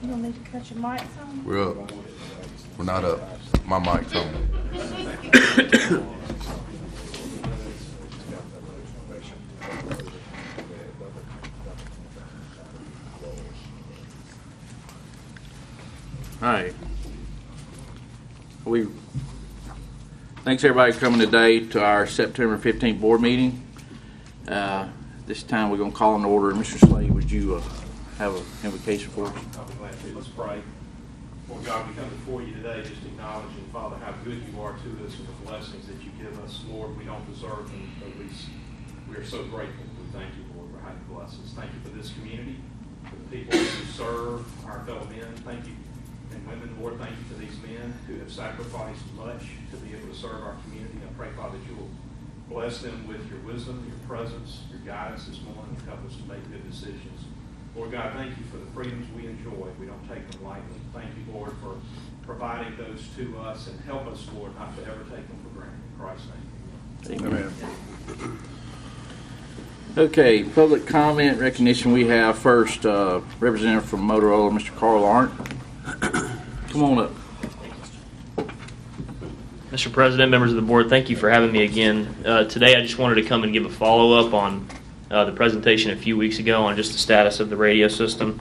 You don't need to cut your mics on? We're up. We're not up. My mic's on. All right. Thanks everybody for coming today to our September 15th board meeting. This time we're going to call in order. Mr. Slade, would you have an invocation for us? I'll be glad to. Let's pray. Lord God, we come before you today just acknowledging, Father, how good you are to us and the blessings that you give us. Lord, we don't deserve them, but at least we are so grateful. We thank you, Lord, for how you bless us. Thank you for this community, for the people who serve our fellow men. Thank you. And women, Lord, thank you for these men who have sacrificed much to be able to serve our community. I pray, Father, that you will bless them with your wisdom, your presence, your guidance this morning, and help us to make good decisions. Lord God, thank you for the freedoms we enjoy. We don't take them lightly. Thank you, Lord, for providing those to us, and help us, Lord, not to ever take them for granted. In Christ's name. Amen. Okay, public comment recognition. We have first representative from Motorola, Mr. Carl Arndt. Come on up. Mr. President, members of the board, thank you for having me again. Today I just wanted to come and give a follow-up on the presentation a few weeks ago on just the status of the radio system.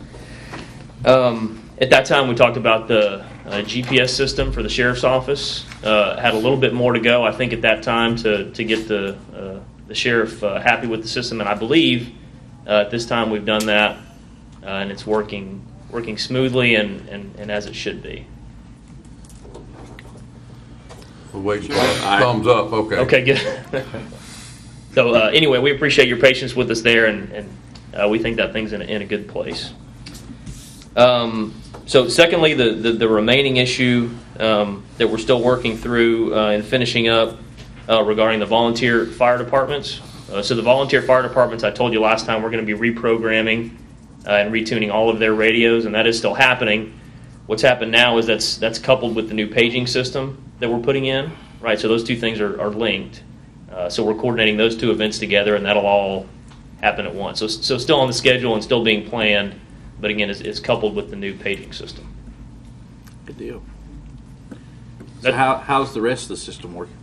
At that time we talked about the GPS system for the sheriff's office. Had a little bit more to go, I think, at that time to get the sheriff happy with the system, and I believe at this time we've done that, and it's working smoothly and as it should be. We'll wait. Thumbs up. Okay. Okay, good. So anyway, we appreciate your patience with us there, and we think that thing's in a good place. So secondly, the remaining issue that we're still working through and finishing up regarding the volunteer fire departments. So the volunteer fire departments, I told you last time, we're going to be reprogramming and retuning all of their radios, and that is still happening. What's happened now is that's coupled with the new paging system that we're putting in, right? So those two things are linked. So we're coordinating those two events together, and that'll all happen at once. So still on the schedule and still being planned, but again, it's coupled with the new paging system. Good deal. So how's the rest of the system working?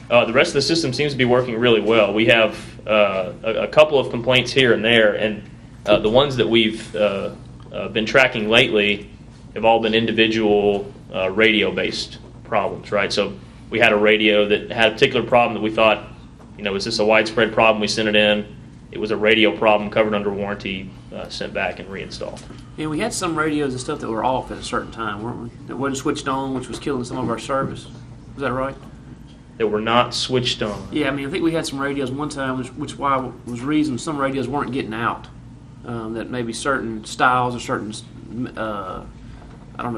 The rest of the system seems to be working really well. We have a couple of complaints here and there, and the ones that we've been tracking lately have all been individual radio-based problems, right? So we had a radio that had a particular problem that we thought, is this a widespread problem? We sent it in. It was a radio problem covered under warranty, sent back and reinstalled. Yeah, we had some radios and stuff that were off at a certain time, weren't we? That wasn't switched on, which was killing some of our service. Was that right? That were not switched on. Yeah, I think we had some radios one time, which was reason some radios weren't getting out. That maybe certain styles or certain,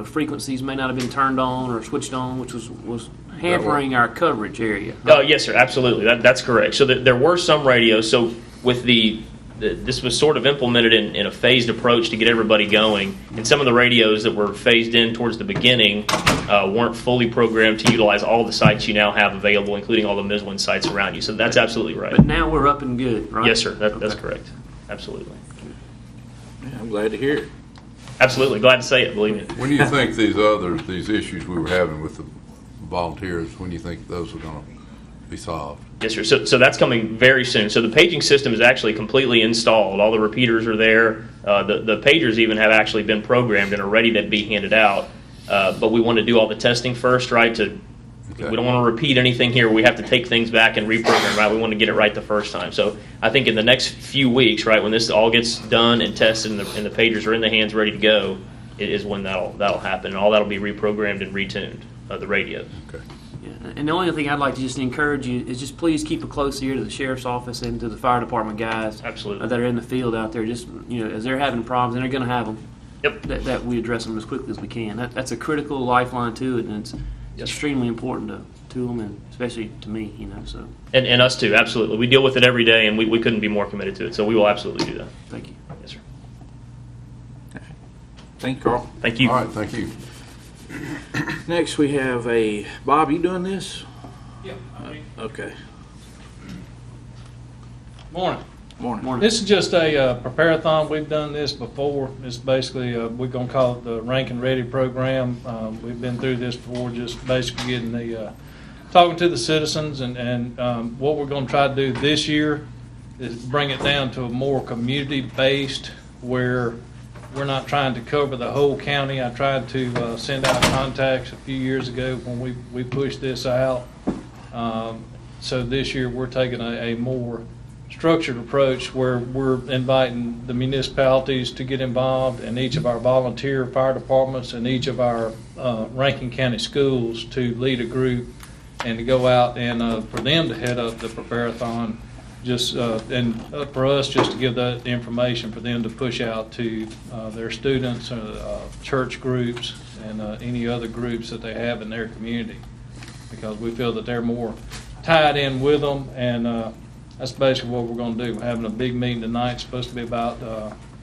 frequencies may not have been turned on or switched on, which was hampering our coverage area. Oh, yes, sir, absolutely. That's correct. So there were some radios. So with this was sort of implemented in a phased approach to get everybody going. And some of the radios that were phased in towards the beginning weren't fully programmed to utilize all the sites you now have available, including all the Midland sites around you. So that's absolutely right. But now we're up and good, right? Yes, sir. That's correct. Absolutely. Yeah, I'm glad to hear it. Absolutely. Glad to say it, believe me. When do you think these issues we were having with the volunteers, when do you think those are going to be solved? Yes, sir. So that's coming very soon. So the paging system is actually completely installed. All the repeaters are there. The pagers even have actually been programmed and are ready to be handed out. But we want to do all the testing first, right? We don't want to repeat anything here. We have to take things back and reprogram, right? We want to get it right the first time. So I think in the next few weeks, right, when this all gets done and tested and the pagers are in the hands ready to go, it is when that'll happen. And all that'll be reprogrammed and retuned, the radios. Okay. Yeah. And the only thing I'd like to just encourage you is just please keep a close ear to the sheriff's office and to the fire department guys. Absolutely. That are in the field out there. Just, as they're having problems, and they're going to have them, yep. that we address them as quickly as we can. That's a critical lifeline to it, and it's extremely important to them, and especially to me, So. And us too, absolutely. We deal with it every day, and we couldn't be more committed to it. So we will absolutely do that. Thank you. Yes, sir. Thank you, Carl. Thank you. All right, thank you. Next we have Bob, you doing this? Yeah. Okay. Morning. Morning. This is just a prepare-a-thon. We've done this before. It's basically, we're going to call it the Rankin Ready program. We've been through this before, just basically getting the, talking to the citizens. And what we're going to try to do this year is bring it down to a more community-based, where we're not trying to cover the whole county. I tried to send out contacts a few years ago when we pushed this out. So this year we're taking a more structured approach where we're inviting the municipalities to get involved, and each of our volunteer fire departments and each of our Rankin County schools to lead a group and to go out and for them to head up the prepare-a-thon, just and for us just to give that information for them to push out to their students, church groups, and any other groups that they have in their community, because we feel that they're more tied in with them. And that's basically what we're going to do. We're having a big meeting tonight. It's supposed to be about,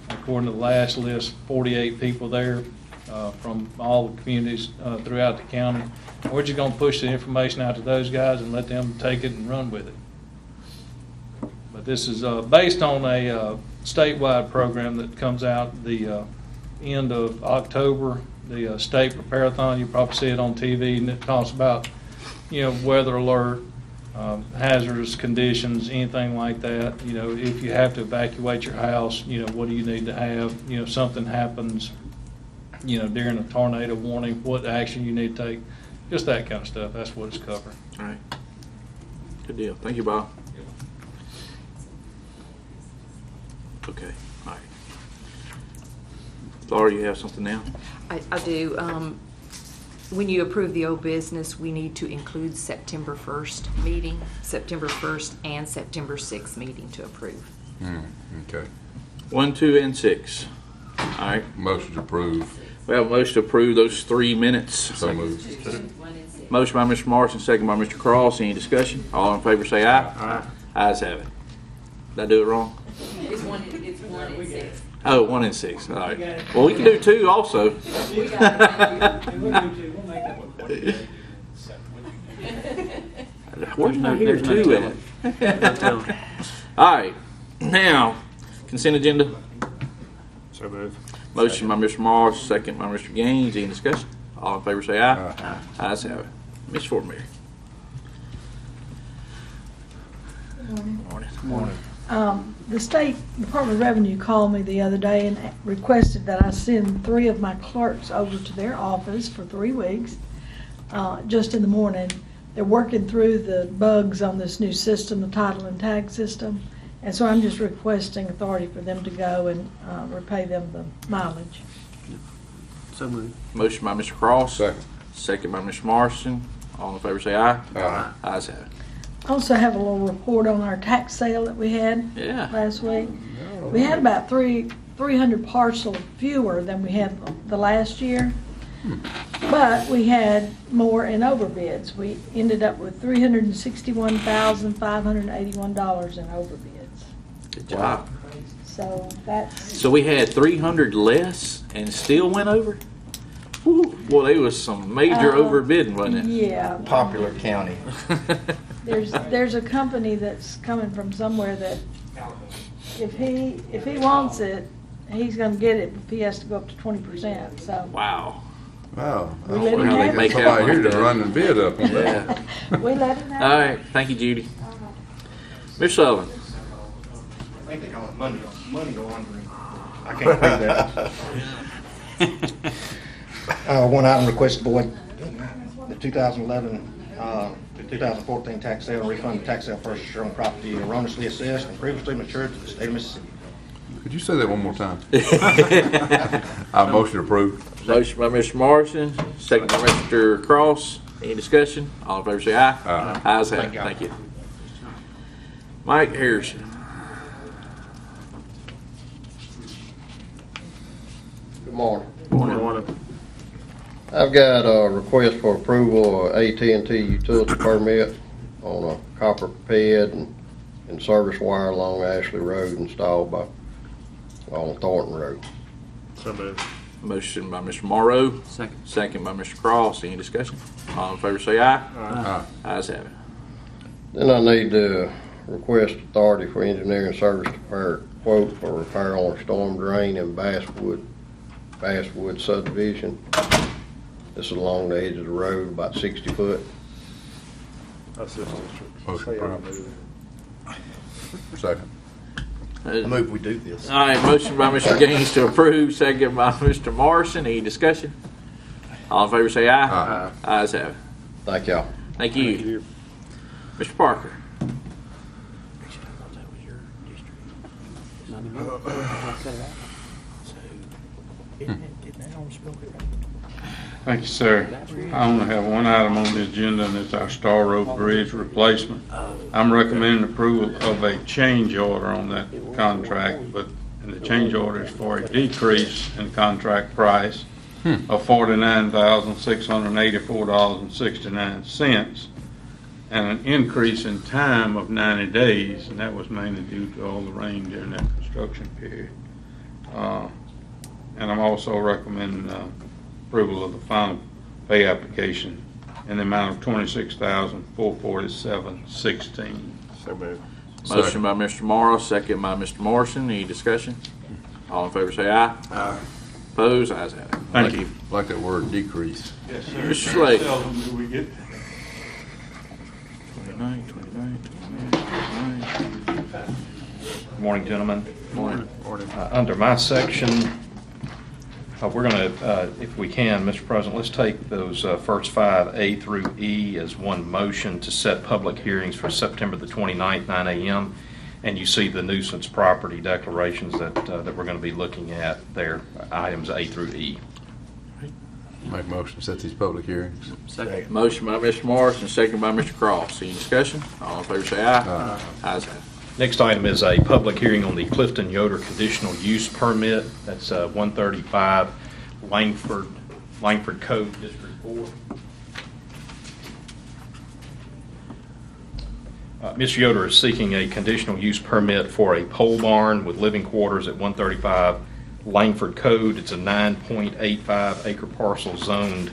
according to the last list, 48 people there from all the communities throughout the county. We're just going to push the information out to those guys and let them take it and run with it. But this is based on a statewide program that comes out the end of October, the state prepare-a-thon. You probably see it on TV, and it talks about, weather alert, hazardous conditions, anything like that. If you have to evacuate your house, what do you need to have? If something happens, during a tornado warning, what action you need to take. Just that kind of stuff. That's what it's covering. All right. Good deal. Thank you, Bob. Okay. All right. Laura, you have something now? I do. When you approve the old business, we need to include September 1st meeting, September 1st and September 6th meeting to approve. Okay. 1, 2, and 6. All right. Motion to approve. We have a motion to approve those 3 minutes. So moved. Motion by Mr. Morrison, second by Mr. Cross. Any discussion? All in favor say aye. Aye. Ayes have it. Did I do it wrong? It's 1 and 6. Oh, 1 and 6. All right. Well, we can do 2 also. Where's number 2 at? All right. Now, consent agenda. So move. Motion by Mr. Morris, second by Mr. Gaines. Any discussion? All in favor say aye. Aye. Ayes have it. Ms. Fort Mary. Morning. The State Department of Revenue called me the other day and requested that I send 3 of my clerks over to their office for 3 weeks, just in the morning. They're working through the bugs on this new system, the title and tag system, and so I'm just requesting authority for them to go and repay them the mileage. So moved. Motion by Mr. Cross. Second. Second by Mr. Morrison. All in favor say aye. Aye. Ayes have it. I also have a little report on our tax sale that we had Yeah. last week. We had about 300 parcels fewer than we had the last year, but we had more in overbids. We ended up with $361,581 in overbids. Good job. So that's, So we had 300 less and still went over? Whew. Well, there was some major overbidding, wasn't it? yeah. Popular county. There's a company that's coming from somewhere that if he wants it, he's gonna get it, but he has to go up to 20%, so. Wow. Wow. I We wonder let how him they have got it. somebody here to run the bid up on that. Yeah. We let him have it. All right. Thank you, Judy. Mr. Sullivan. I think they call it money laundering. I can't prove that. One item request board, the 2011, the 2014 tax sale, refund the tax sale purchase on property erroneously assessed and previously matured to the state of Mississippi. Could you say that one more time? I motion approved. Motion by Mr. Morrison, second by Mr. Cross. Any discussion? All in favor say aye. Aye. Ayes have it. Thank you. Mike Harrison. Good morning. Morning. I've got a request for approval of AT&T utility permit on a copper ped and service wire along Ashley Road installed on Thornton Road. So moved. Motion by Mr. Morrow, Second. second by Mr. Cross. Any discussion? All in favor say aye. Aye. Ayes have it. Then I need to request authority for engineering service to prepare a quote for repair on a storm drain in Basswood subdivision. This is along the edge of the road, about 60 foot. Motion approved. Second. I move we do this. All right, motion by Mr. Gaines to approve, second by Mr. Morrison. Any discussion? All in favor say aye. Aye. Ayes have it. Thank y'all. Thank you. Mr. Parker. Thank you, sir. I only have one item on the agenda, and it's our Star Road Bridge replacement. I'm recommending approval of a change order on that contract, but the change order is for a decrease in contract price of $49,684.69, and an increase in time of 90 days, and that was mainly due to all the rain during that construction period. And I'm also recommending approval of the final pay application in the amount of $26,447.16. So moved. Motion by Mr. Morrow, second by Mr. Morrison. Any discussion? All in favor say aye. Aye. Opposed? Ayes have it. Thank you. Like that word decrease. Yes, sir. Mr. Slade. Seldom do we get 29. Good morning, gentlemen. Morning. Under my section, we're going to, if we can, Mr. President, let's take those first five, A through E, as one motion to set public hearings for September the 29th, 9 a.m. And you see the nuisance property declarations that we're going to be looking at there, items A through E. Make motion to set these public hearings. Second. Motion by Mr. Morrison, second by Mr. Cross. Any discussion? All in favor say aye. Aye. Ayes have it. Next item is a public hearing on the Clifton Yoder conditional use permit. That's 135 Langford Code, District 4. Mr. Yoder is seeking a conditional use permit for a pole barn with living quarters at 135 Langford Code. It's a 9.85 acre parcel zoned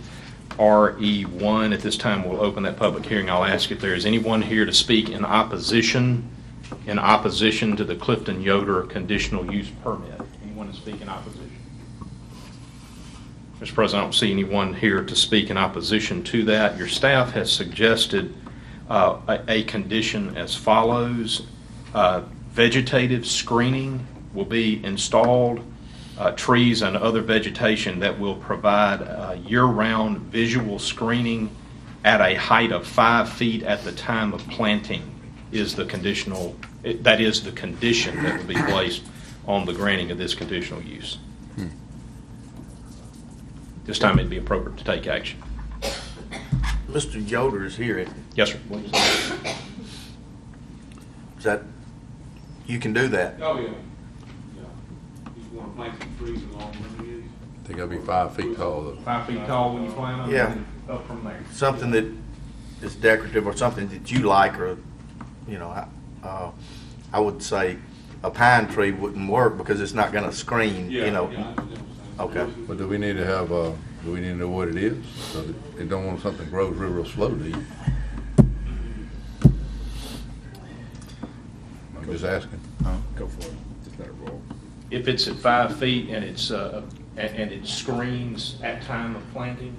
RE1. At this time, we'll open that public hearing. I'll ask if there is anyone here to speak in opposition to the Clifton Yoder conditional use permit. Anyone to speak in opposition? Mr. President, I don't see anyone here to speak in opposition to that. Your staff has suggested a condition as follows. Vegetative screening will be installed, trees and other vegetation that will provide year-round visual screening at a height of 5 feet at the time of planting is the conditional, that is the condition that will be placed on the granting of this conditional use. This time it'd be appropriate to take action. Mr. Yoder is here. Yes, sir. Is that, you can do that? Oh, yeah. You want to plant some trees along the edge? They gotta be 5 feet tall though. 5 feet tall when you plant them? Yeah. And up from there. Something that is decorative or something that you like, or, you know, I would say a pine tree wouldn't work because it's not gonna screen, you know. Yeah, I understand. Okay. But do we need to have, do we need to know what it is? So that they don't want something that grows real slow, do you? I'm just asking. Go for it. Just let it roll. If it's at 5 feet and it's and it screens at time of planting,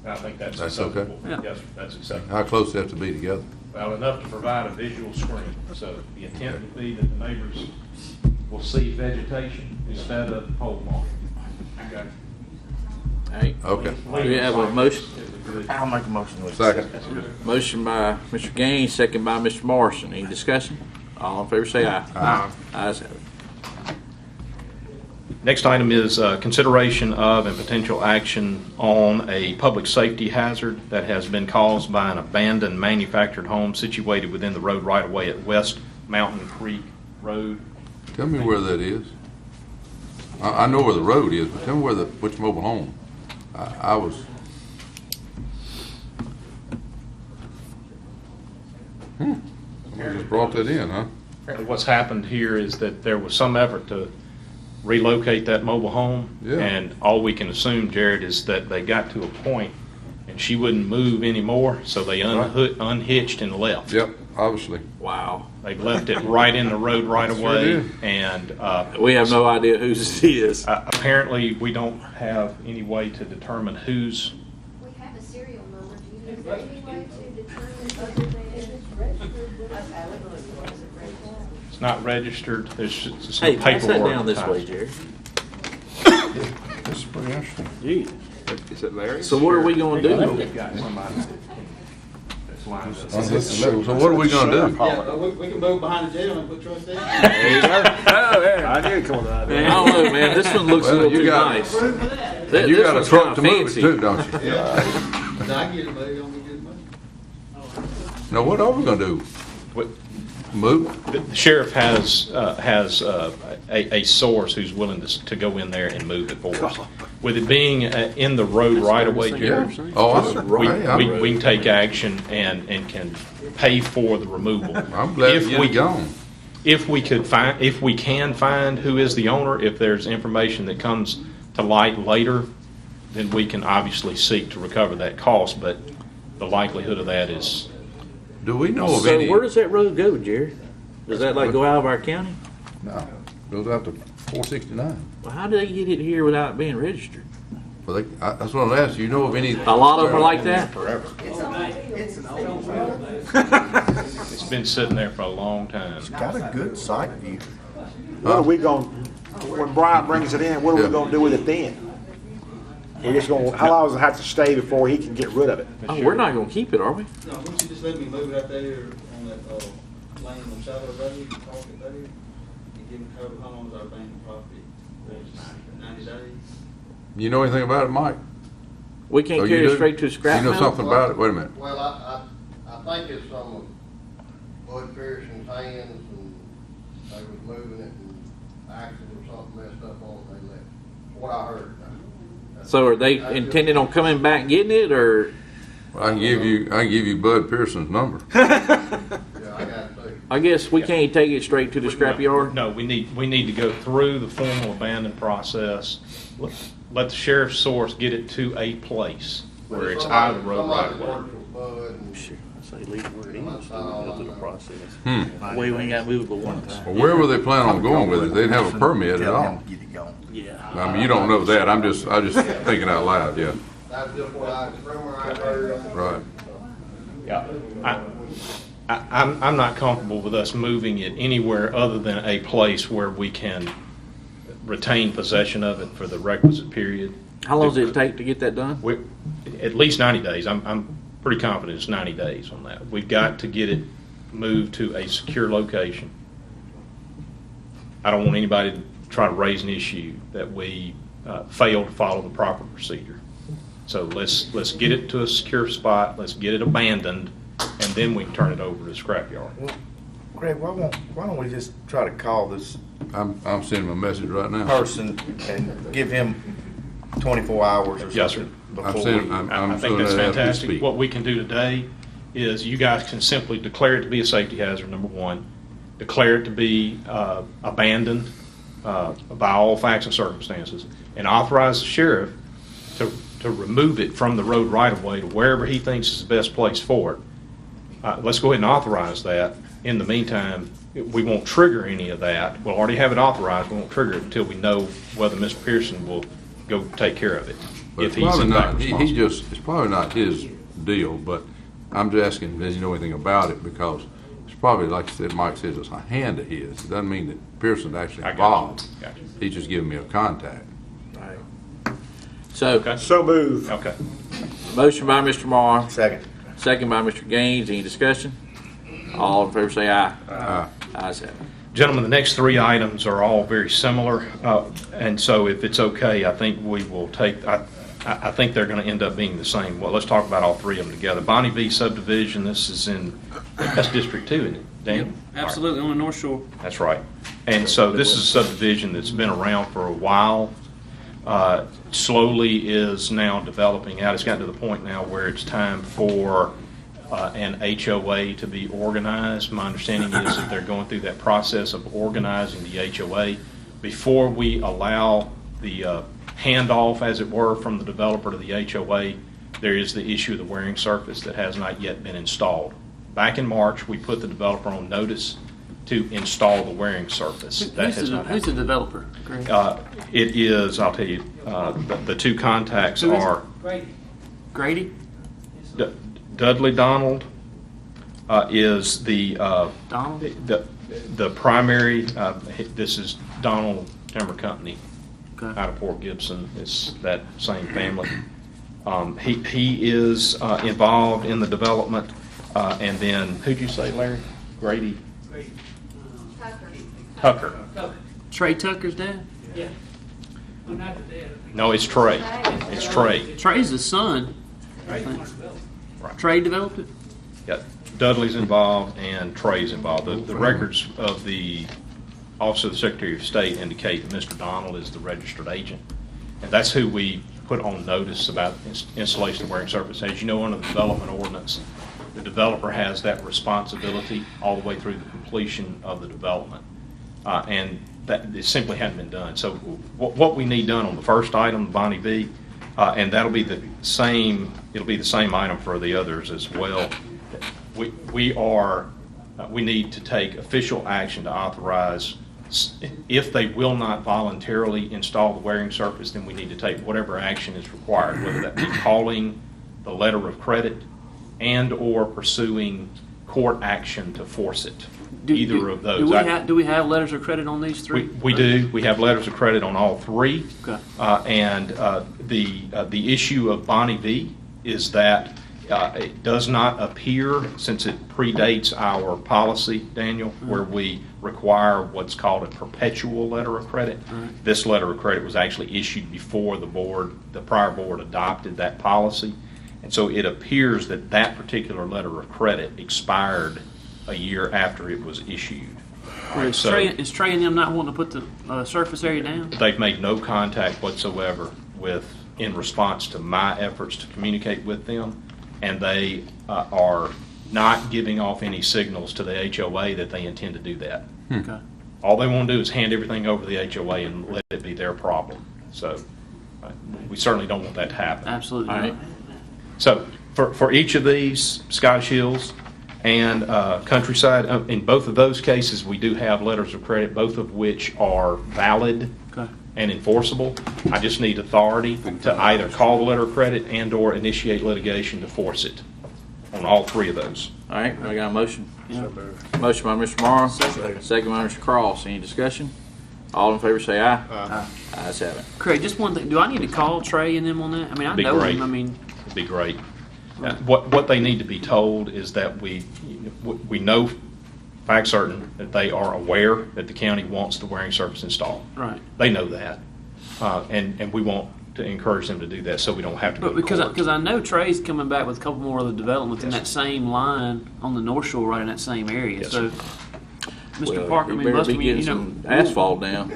I think that's That's okay? acceptable. Yeah. Yes, sir, that's acceptable. How close do they have to be together? Well, enough to provide a visual screen. So the intent would be that the neighbors will see vegetation instead of the pole barn. Okay. All right. Okay. Do we have a motion? I'll make a motion with Second. Motion by Mr. Gaines, second by Mr. Morrison. Any discussion? All in favor say aye. Aye. Ayes have it. Next item is consideration of and potential action on a public safety hazard that has been caused by an abandoned manufactured home situated within the road right-of-way at West Mountain Creek Road. Tell me where that is. I know where the road is, but tell me where which mobile home. I was. Somebody just brought that in, huh? Apparently what's happened here is that there was some effort to relocate that mobile home. Yeah. And all we can assume, Jared, is that they got to a point and she wouldn't move anymore, so they unhitched and left. Yep. obviously. Wow. They've left it right in the road right away, did. and We have no idea whose it is. apparently we don't have any way to determine whose. We have a serial number. Do you know any way to determine other than? It's not registered. There's some Hey, pass paperwork. that down this way, attached. Jerry. This is pretty interesting. Gee. Is it Larry? So what are we gonna do? They've got somebody that's lined up. So what are we gonna do? Yeah, we can move behind the jail and put trucks there. I knew it coming out. Man, I don't know, man. This one looks a Well, little you too got- nice. You got a This truck one's to kinda move it fancy. too, don't you? No, I get it, buddy. Don't be good money. Now, what are we gonna do? What- Move? The sheriff has a source who's willing to go in there and move it for us. With it being in the road right away, Jerry, Oh, we can take action and can pay for the removal. I'm glad If to we get it gone. If we can find who is the owner, if there's information that comes to light later, then we can obviously seek to recover that cost, but the likelihood of that is. Do we know of So any? where does that road go, Jerry? Does that like go out of our county? No, goes out to 469. Well, how do they get it here without it being registered? Well, that's what I'm asking. You know of any? A lot of them are like that? It's been sitting there for a long time. Got a good sight view. What are we going, when Brian brings it in, what are we gonna do with it then? We're just gonna, how long does it have to stay before he can get rid of it? Oh, we're not gonna keep it, are we? No, wouldn't you just let me move it out there on that, lane on the side of the road, park it there, and give them cover, how long is our abandoned property? 90 days? You know anything about it, Mike? We can't Oh, you carry it do? straight to a scrap You know metal? something about it? Wait a minute. Well, I think it's some of Bud Pearson's hands, and they was moving it, and axle or something messed up on it, they left. What I heard. So are they intending on coming back and getting it, or? I can give you Bud Pearson's number. Yeah, I got to. I guess we can't take it straight to the scrap yard? No, we need to go through the formal abandon process. Let the sheriff's source get it to a place where it's out of the road right away. Sure. I say leave it where it is, so we go through the process. We ain't got to move it but one time. Well, where were they planning on going with it? They didn't have a permit at Tell all. him to get it going. Yeah. I mean, you don't know that. I just thinking out loud. Yeah. That's just what I heard. Right. Yeah, I'm not comfortable with us moving it anywhere other than a place where we can retain possession of it for the requisite period. How long does it take to get that done? At least 90 days. I'm pretty confident it's 90 days on that. We've got to get it moved to a secure location. I don't want anybody to try to raise an issue that we failed to follow the proper procedure. So let's get it to a secure spot, let's get it abandoned, and then we can turn it over to the scrapyard. Greg, why don't we just try to call this I'm sending him a message right now. person and give him 24 hours or Yes, sir. something I'm before sending. we... I think that's fantastic. What we can do today is you guys can simply declare it to be a safety hazard, number one, declare it to be abandoned by all facts and circumstances, and authorize the sheriff to remove it from the road right of way to wherever he thinks is the best place for it. Let's go ahead and authorize that. In the meantime, we won't trigger any of that. We'll already have it authorized. We won't trigger it until we know whether Mr. Pearson will go take care of it. But If it's probably in fact not. He responsible. it's probably not his deal. But I'm just asking, does he know anything about it? Because it's probably, like Mike says, it's a hand of his. It doesn't mean that Pearson's actually I got you. involved. Got you. He's just giving me a contact. So, So move. Okay. motion by Mr. Marr, Second. second by Mr. Gaines. Any discussion? All in favor say aye. Aye. Ayes have it. Gentlemen, the next three items are all very similar, and so if it's okay, I think we will take, I think they're going to end up being the same. Well, let's talk about all three of them together. Bonnie B subdivision, this is that's District 2, isn't it, Dan? Absolutely, on the North Shore. That's right. And so this is a subdivision that's been around for a while. Slowly is now developing out. It's gotten to the point now where it's time for an HOA to be organized. My understanding is that they're going through that process of organizing the HOA. Before we allow the handoff, as it were, from the developer to the HOA, there is the issue of the wearing surface that has not yet been installed. back in March, we put the developer on notice to install the wearing surface. That has not Who's the happened. developer? Greg? It is, I'll tell you, the two contacts Who is it? are Grady? Dudley Donald is the Donald? the primary. This is Donald Timber Company Okay. out of Port Gibson. It's that same family. He is involved in the development, and then who'd you say, Larry? Grady Tucker. Trey Tucker's dad? Yeah. No, it's Trey. It's Trey. Trey's the son. I think. Trey developed it? Yeah, Dudley's involved and Trey's involved. The records of the Office of the Secretary of State indicate that Mr. Donald is the registered agent, and that's who we put on notice about installation of wearing surface. As you know, under the development ordinance, the developer has that responsibility all the way through the completion of the development, and that it simply hadn't been done. So what we need done on the first item, Bonnie B, and that'll be the same. It'll be the same item for the others as well. We need to take official action to authorize. If they will not voluntarily install the wearing surface, then we need to take whatever action is required, whether that be calling the letter of credit and or pursuing court action to force it. Either of those. Do we have letters of credit on these three? We do. We have letters of credit on all three. Okay. And the issue of Bonnie V is that it does not appear, since it predates our policy, Daniel, where we require what's called a perpetual letter of credit. This letter of credit was actually issued before the prior board adopted that policy. And so it appears that that particular letter of credit expired a year after it was issued. Is Trey and them not wanting to put the surface area down? They've made no contact whatsoever in response to my efforts to communicate with them, and they are not giving off any signals to the HOA that they intend to do that. Okay. All they want to do is hand everything over to the HOA and let it be their problem. So we certainly don't want that to happen. Absolutely. All right. So for each of these, Scottish Hills and Countryside, in both of those cases, we do have letters of credit, both of which are valid and enforceable. I just need authority to either call the letter of credit and or initiate litigation to force it on all three of those. All right, I got a motion. Yeah. Motion by Mr. Morrow, second by Mr. Cross. Any discussion? All in favor say aye. Aye. Ayes have it. Craig, just one thing. Do I need to call Trey and them on that? I mean, I know great. them. I mean, It'd be great. What they need to be told is that we know fact certain that they are aware that the county wants the wearing surface installed. Right. They know that, and we want to encourage them to do that so we don't have to go to court. Because I know Trey's coming back with a couple more other developments in that same line on the North Shore, right in that same area. Yes, so, Mr. Parker, I you mean, better must be getting some asphalt down.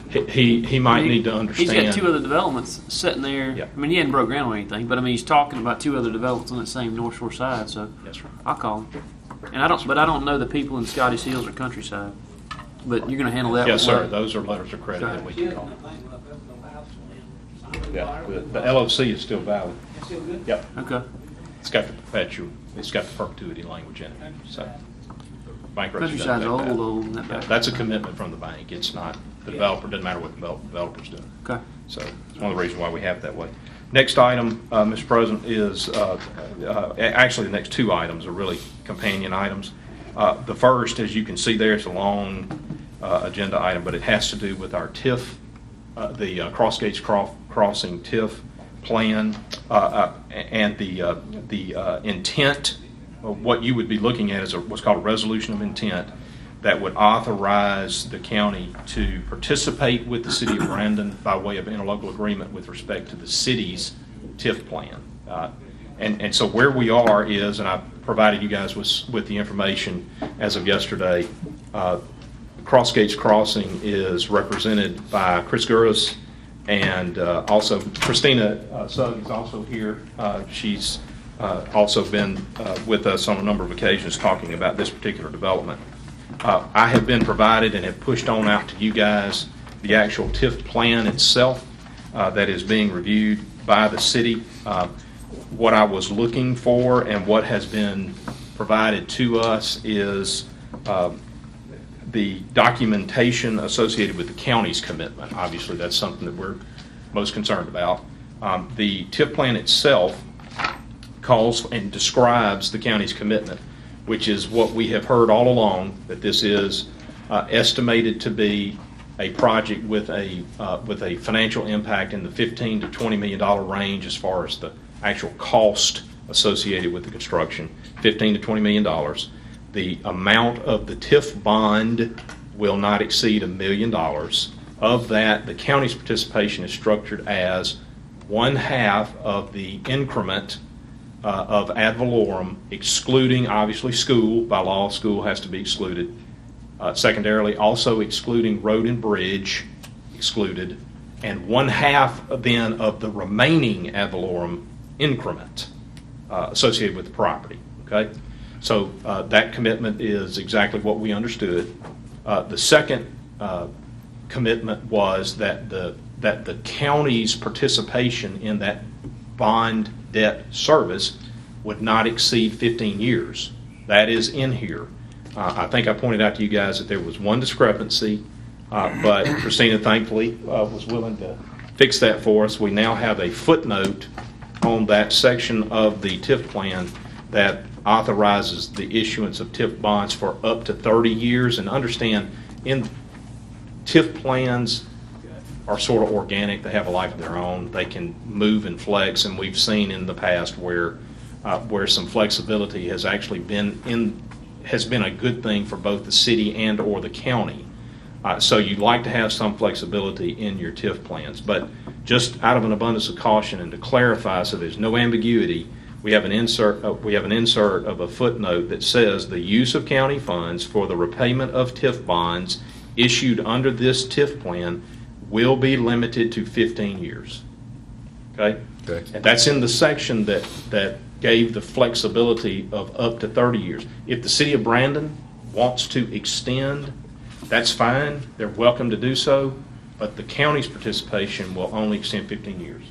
He might need to understand. He's got two other developments sitting there. Yeah. I mean, he hadn't broke ground or anything, but I mean, he's talking about two other developments on that same North Shore side. So That's right. I'll call him. And I don't know the people in Scottish Hills or Countryside. But you're going to handle that. Yes, with sir. what? Those are letters of credit that we can call. Yeah, the LOC is still valid. Still good? Yep. Okay. It's got the perpetuity language in it. So bankruptcy doesn't Countryside's affect that. old, in that Yeah, back. that's a commitment from the bank. It's not the developer. Doesn't matter what the developer's doing. Okay. So it's one of the reasons why we have it that way. Next item, Mr. President, is actually the next two items are really companion items. The first, as you can see there, it's a long agenda item, but it has to do with our TIF, the Cross Gates Crossing TIF plan, and the intent. What you would be looking at is what's called a resolution of intent that would authorize the county to participate with the city of Brandon by way of interlocal agreement with respect to the city's TIF plan. And so where we are is, and I provided you guys with the information as of yesterday, Cross Gates Crossing is represented by Chris Gurris, and also Christina Sugg is also here. She's also been with us on a number of occasions talking about this particular development. I have been provided and have pushed on out to you guys the actual TIF plan itself that is being reviewed by the city. What I was looking for and what has been provided to us is the documentation associated with the county's commitment. Obviously, that's something that we're most concerned about. The TIF plan itself calls and describes the county's commitment, which is what we have heard all along, that this is estimated to be a project with a financial impact in the $15 to $20 million range as far as the actual cost associated with the construction, $15 to $20 million. The amount of the TIF bond will not exceed $1 million. Of that, the county's participation is structured as 1/2 of the increment of ad valorem, excluding obviously school. By law, school has to be excluded. Secondarily, also excluding road and bridge, excluded, and 1/2 then of the remaining ad valorem increment associated with the property. Okay, so that commitment is exactly what we understood. The second commitment was that the county's participation in that bond debt service would not exceed 15 years. That is in here. I think I pointed out to you guys that there was one discrepancy, but Christina thankfully was willing to fix that for us. We now have a footnote on that section of the TIF plan that authorizes the issuance of TIF bonds for up to 30 years. And understand, in TIF plans are sort of organic. They have a life of their own. They can move and flex, and we've seen in the past where some flexibility has actually been a good thing for both the city and or the county. So you'd like to have some flexibility in your TIF plans, but just out of an abundance of caution and to clarify so there's no ambiguity, we have an insert of a footnote that says the use of county funds for the repayment of TIF bonds issued under this TIF plan will be limited to 15 years. Okay? Okay. And that's in the section that gave the flexibility of up to 30 years. If the city of Brandon wants to extend, that's fine. They're welcome to do so, but the county's participation will only extend 15 years.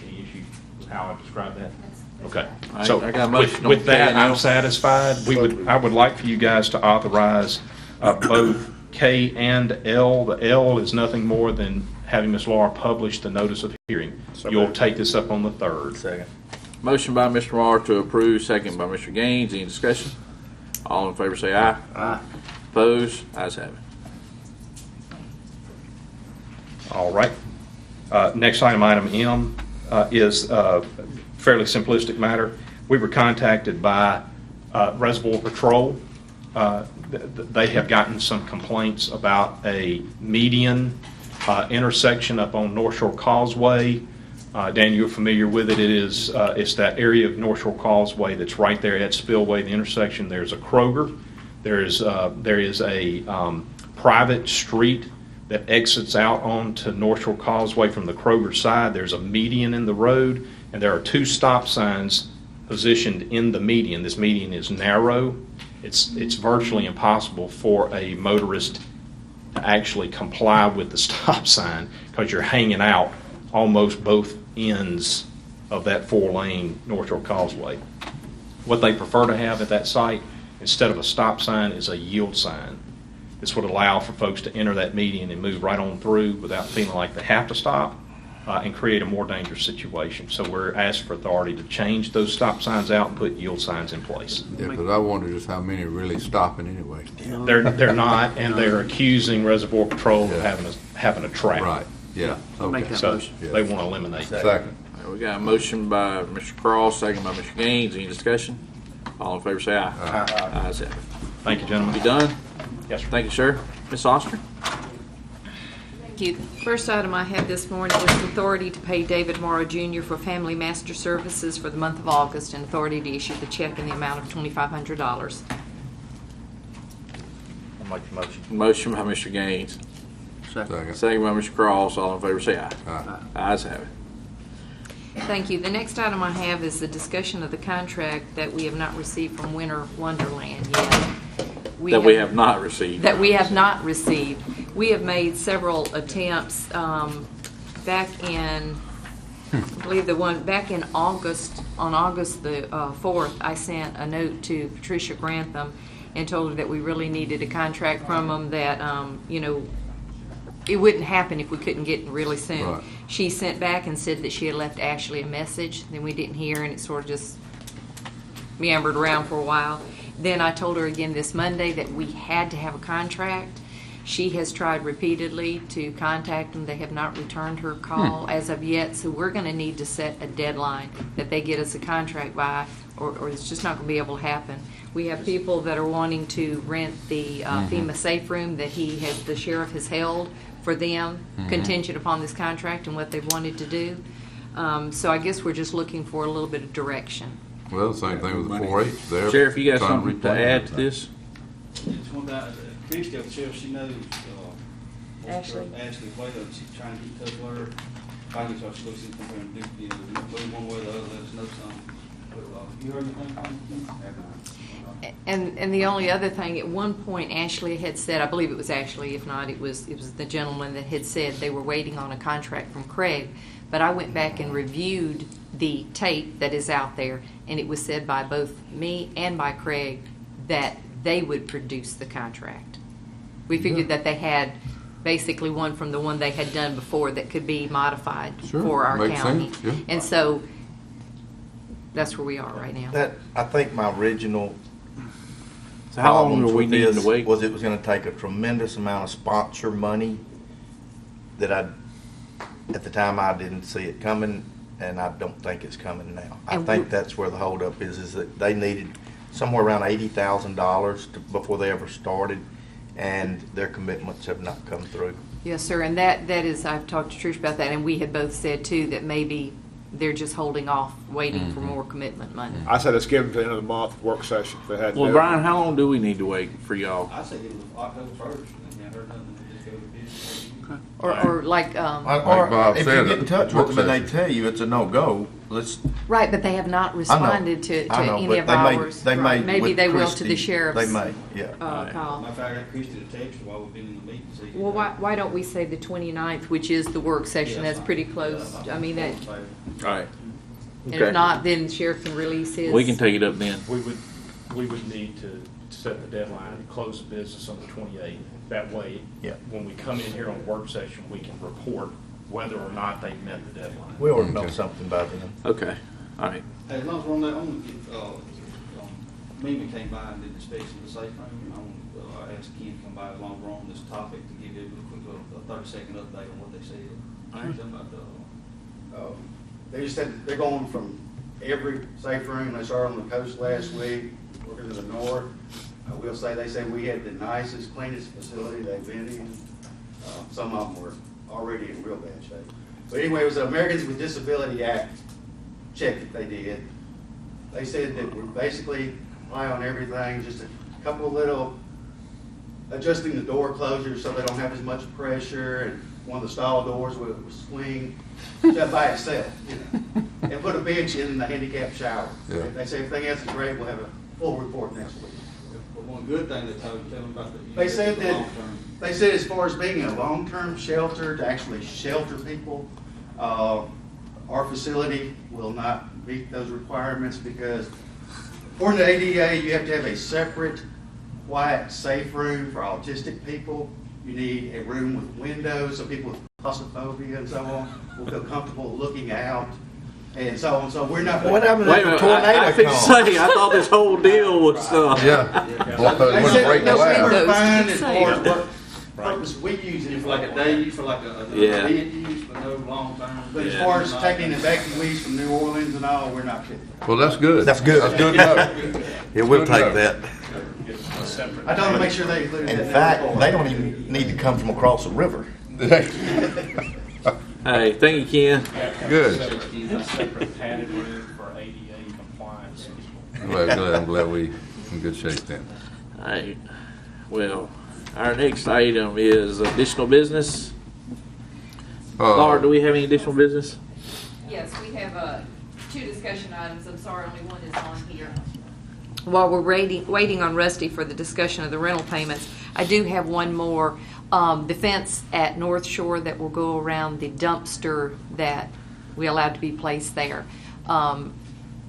Any issue with how I described that? Okay. So I got a motion with on that, K and I'm L. satisfied. I would like for you guys to authorize both K and L. The L is nothing more than having Ms. Laura publish the notice of hearing. You'll take this up on the 3rd. Second. Motion by Mr. Marr to approve, second by Mr. Gaines. Any discussion? All in favor say aye. Aye. Opposed? Ayes have it. All right. Next item M, is a fairly simplistic matter. We were contacted by Reservoir Patrol. They have gotten some complaints about a median intersection up on North Shore Causeway. Dan, you're familiar with it. It's that area of North Shore Causeway that's right there at Spillway, the intersection. There's a Kroger. There is a private street that exits out onto North Shore Causeway from the Kroger side. There's a median in the road, and there are 2 stop signs positioned in the median. This median is narrow. It's virtually impossible for a motorist to actually comply with the stop sign because you're hanging out almost both ends of that 4-lane North Shore Causeway. What they prefer to have at that site, instead of a stop sign, is a yield sign. This would allow for folks to enter that median and move right on through without feeling like they have to stop and create a more dangerous situation. So we're asking for authority to change those stop signs out and put yield signs in place. Yeah, because I wonder just how many are really stopping anyway. They're not, and they're accusing Reservoir Patrol of having a trap. Right, yeah. I'll make Okay. that So motion. they want to eliminate that. Second. We got a motion by Mr. Cross, second by Mr. Gaines. Any discussion? All in favor say aye. Aye. Ayes have it. Thank you, gentlemen. You done? Yes, sir. Thank you, sir. Ms. Oster? Thank you. First item I have this morning is authority to pay David Morrow Jr. for Family Master Services for the month of August and authority to issue the check in the amount of $2,500. I'll make the motion. Motion by Mr. Gaines. Second. Second by Mr. Cross. All in favor say aye. Aye. Ayes have it. Thank you. The next item I have is the discussion of the contract that we have not received from Winter Wonderland yet. We have not received. That we have not received. We have made several attempts back in I believe the one back in August, on August the 4th, I sent a note to Patricia Grantham and told her that we really needed a contract from them, that, it wouldn't happen if we couldn't get it really soon. Right. She sent back and said that she had left Ashley a message, then we didn't hear, and it sort of just meandered around for a while. Then I told her again this Monday that we had to have a contract. She has tried repeatedly to contact them. They have not returned her call as of yet, so we're going to need to set a deadline that they get us a contract by, or it's just not going to be able to happen. We have people that are wanting to rent the FEMA safe room that the sheriff has held for them, contingent upon this contract and what they've wanted to do. So I guess we're just looking for a little bit of direction. Well, same thing with the 4-H there. Sheriff, you got Trying something to replace add to everything. this? It's one that Christie up the sheriff, she knows, Ashley. Ashley Wade, she's trying to get in touch with her. I can tell she looks in there and do, move one way or the other, let us know something. But, you heard anything? And the only other thing, at one point Ashley had said, I believe it was Ashley, if not, it was the gentleman that had said they were waiting on a contract from Craig. But I went back and reviewed the tape that is out there, and it was said by both me and by Craig that they would produce the contract. We figured that they had basically one from the one they had done before that could be modified Sure, for our makes county. sense, yeah. And so that's where we are right now. That, I think my original So how long problems are we with needing this to wait? was it was gonna take a tremendous amount of sponsor money that at the time I didn't see it coming, and I don't think it's coming now. I And think that's where the holdup is that they needed somewhere around $80,000 before they ever started, and their commitments have not come through. Yes, sir, and that is, I've talked to Trish about that, and we had both said too that maybe they're just holding off, waiting for more commitment money. I said let's give them to the end of the month work session if they had. Well, Brian, how long do we need to wait for y'all? I say it was October 1st, and I heard nothing, just go to business. Or like, Or Bob if said, you get in touch work with them and they session. tell you it's a no-go, let's, right, but they have not responded to I know, any but of they may- ours. they may Right. Maybe with they will to the Christie, sheriff's. they may, yeah. Call. Matter of fact, I got Christie to text her while we've been in the meeting. So Well, why don't we say the 29th, which is the work session? That's pretty close. I mean, that, Right. and Okay. if not, then the sheriff can release his. We can take it up then. We would need to set the deadline and close the business on the 28th. That way, Yeah. when we come in here on work session, we can report whether or not they met the deadline. We ought to know something by then. Okay. All right. Hey, as long as we're on that, I want to get, Mimi came by and did the inspection of the safe room. I asked Ken to come by as long as we're on this topic to give you a quick, a 30-second update on what they said. Something about They just said they're going from every safe room. They started on the coast last week, working to the north. I will say, they said we had the nicest, cleanest facility they've been in. Some of them were already in real bad shape. But anyway, it was the Americans with Disability Act check that they did. They said that we're basically high on everything, just a couple of little adjusting the door closures so they don't have as much pressure, and one of the stall doors would swing just by itself, you know, and put a bench in the handicap shower. Yeah. They say everything else is great. We'll have a full report next week. But one good thing they told you, tell them about the. They said the that, long-term. they said as far as being a long-term shelter, to actually shelter people, our facility will not meet those requirements because according to ADA, you have to have a separate, quiet, safe room for autistic people. You need a room with windows so people with claustrophobia and so on will feel comfortable looking out and so on. So we're not. What happened Wait to a the minute. tornado I think come? say, I thought this whole deal was, Yeah. Well, They it wouldn't said break no glass. windows fine as Safe. far as what purpose we use it For like a day use, for like a Yeah. immediate use, but no long-term. But as far as taking evacuees from New Orleans and all, we're not fitting. Well, that's good. That's good. That's good enough. Yeah, we'll Good take enough. that. I told them to make sure they included that. In fact, they don't even need to come from across the river. hey, thank you, Ken. Good. A separate padded room for ADA compliance. I'm glad we in good shape then. All right. Well, our next item is additional business. Laura, do we have any additional business? Yes, we have 2 discussion items. I'm sorry, only one is on here. While we're waiting on Rusty for the discussion of the rental payments, I do have one more. The fence at North Shore that will go around the dumpster that we allowed to be placed there.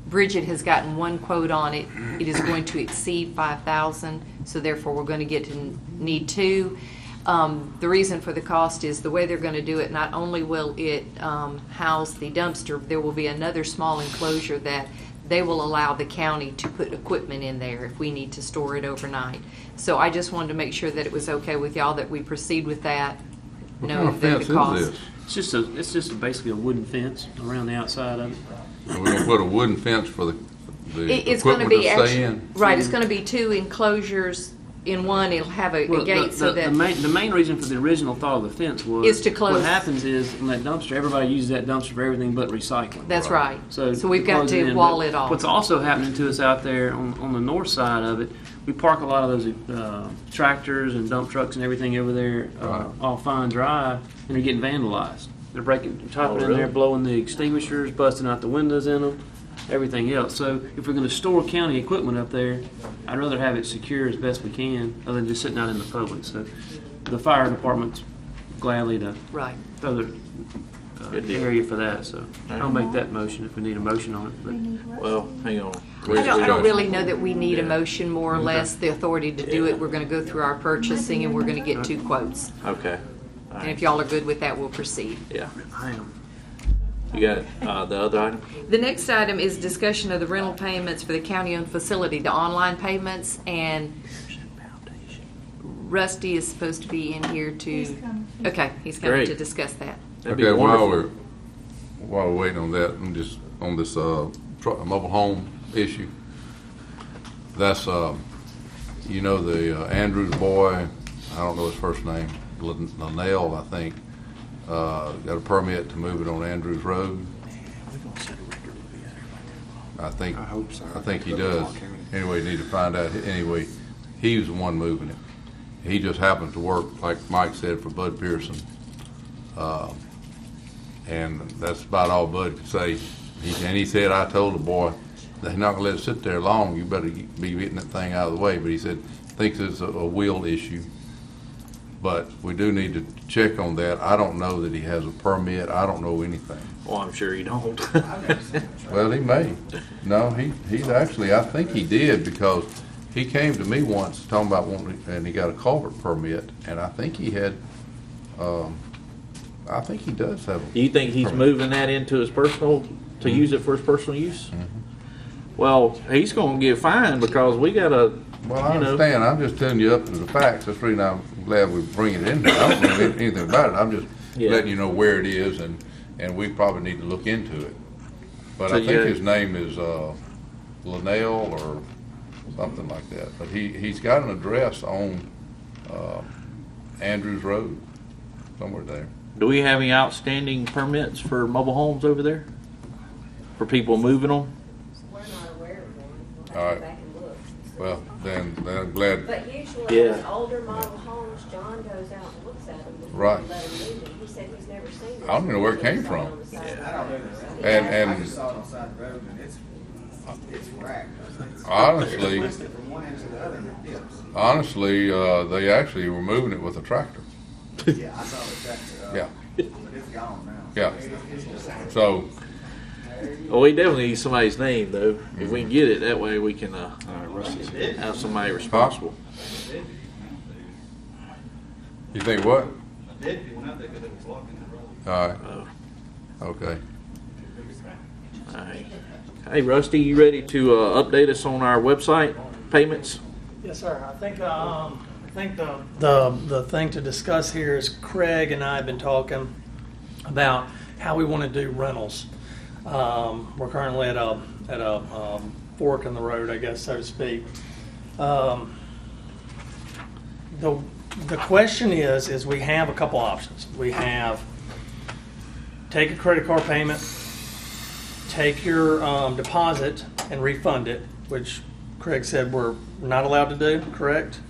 Bridget has gotten one quote on it. It is going to exceed 5,000, so therefore we're going to get to need two. The reason for the cost is the way they're going to do it, not only will it house the dumpster, there will be another small enclosure that they will allow the county to put equipment in there if we need to store it overnight. So I just wanted to make sure that it was okay with y'all that we proceed with that. What kind of fence is this? It's just basically a wooden fence around the outside of it. We're gonna put a wooden fence for the It's going to equipment be to stay in? right. It's going to be two enclosures in one. It'll have a gate so that the main reason for the original thought of the fence was is to close. What happens is in that dumpster, everybody uses that dumpster for everything but recycling. That's right. So we've got to wall it off. What's also happening to us out there on the north side of it, we park a lot of those tractors and dump trucks and everything over there off Fine Drive, and they're getting vandalized. They're chopping in there, blowing the extinguishers, busting out the windows in them, everything else. So if we're going to store county equipment up there, I'd rather have it secure as best we can, other than just sitting out in the public. So the fire department's gladly to throw the area for that. So I'll make that motion if we need a motion on it. But. Well, hang on. I don't really know that we need a motion, more or less, the authority to do it. We're going to go through our purchasing, and we're going to get two quotes. Okay. And if y'all are good with that, we'll proceed. Yeah. I am. You got the other item? The next item is discussion of the rental payments for the county-owned facility, the online payments, and Rusty is supposed to be in here to. Okay, he's coming to discuss that. Okay, while we're waiting on that, I'm just on this mobile home issue. That's you know, the Andrews boy, I don't know his first name, Linnell, I think, got a permit to move it on Andrews Road. I hope so. I think he does. Anyway, you need to find out. Anyway, he was the one moving it. He just happened to work, like Mike said, for Bud Pearson. And that's about all Bud could say. He said, I told the boy, they're not going to let it sit there long. You better be getting that thing out of the way. But he said, thinks it's a wheel issue. But we do need to check on that. I don't know that he has a permit. I don't know anything. Well, I'm sure you don't. Well, he may. No, he's actually, I think he did, because he came to me once talking about wanting, and he got a culvert permit, and I think he had, I think he does have a Do you think he's permit. moving that into his personal, to use it for his personal use? Mm-hmm. Well, he's going to get fined because we got to. Well, I understand. I'm just telling you up to the facts. That's the reason I'm glad we bring it in here. I don't know anything about it. I'm just letting you know where it is, and we probably need to look into it. But So I think his name is Linnell or something like that. But he's got an address on Andrews Road, somewhere there. Do we have any outstanding permits for mobile homes over there? For people moving them? We're not aware of one. We'll All have to right. go back and look. Well, then I'm glad. But usually, those older model homes, John goes out and looks at them before Right. we let him move them. He said he's never seen them. I don't know where it came from. And I just saw it on the side of the road, and it's cracked. honestly, Twisted from one end to the other, and it dips. honestly, they actually were moving it with a tractor. Yeah, I saw the tractor. Yeah. But it's gone now. Yeah. It's just- So, Well, we definitely need somebody's name, though. If we can get it, that way we can have somebody responsible. you think what? I did, went out there because it was locked in the road. All right. Okay. All right. Hey, Rusty, you ready to update us on our website payments? Yes, sir. I think the thing to discuss here is Craig and I have been talking about how we want to do rentals. We're currently at a fork in the road, I guess, so to speak. The question is we have a couple options. We have take a credit card payment, take your deposit and refund it, which Craig said we're not allowed to do, correct?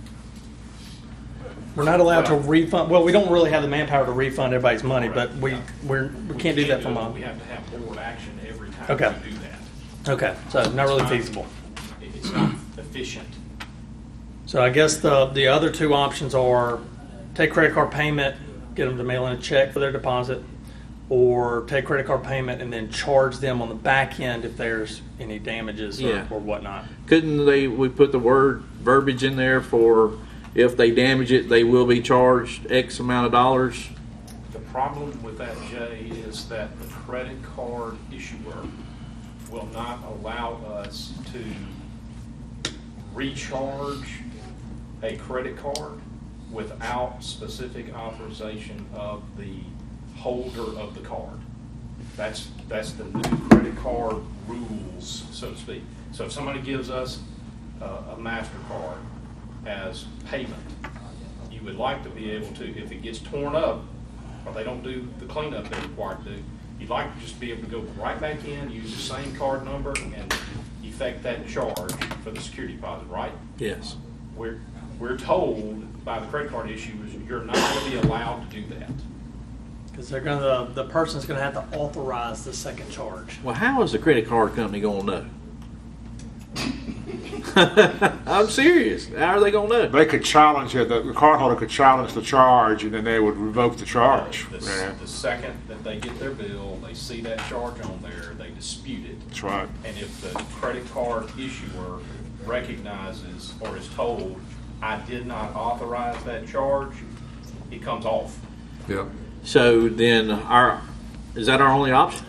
We're not allowed to refund. Well, we don't really have the manpower to refund everybody's money, but we can't do that from We have to have board action every time Okay. we do that. Okay, so not really feasible. It's not efficient. So I guess the other two options are take credit card payment, get them to mail in a check for their deposit, or take credit card payment and then charge them on the back end if there's any damages Yeah. or whatnot. Couldn't we put the verbiage in there for if they damage it, they will be charged X amount of dollars? The problem with that, Jay, is that the credit card issuer will not allow us to recharge a credit card without specific authorization of the holder of the card. That's the new credit card rules, so to speak. So if somebody gives us a MasterCard as payment, you would like to be able to, if it gets torn up or they don't do the cleanup they're required to do, you'd like to just be able to go right back in, use the same card number, and effect that charge for the security deposit, right? Yes. We're told by the credit card issuers, you're not going to be allowed to do that. Because the person's gonna have to authorize the second charge. Well, how is the credit card company gonna know? I'm serious. How are they gonna know? They could challenge it, the cardholder could challenge the charge, and then they would revoke the charge. The second that they get their bill, they see that charge on there, they dispute it. That's right. And if the credit card issuer recognizes or is told, I did not authorize that charge, it comes off. Yep. So then is that our only option?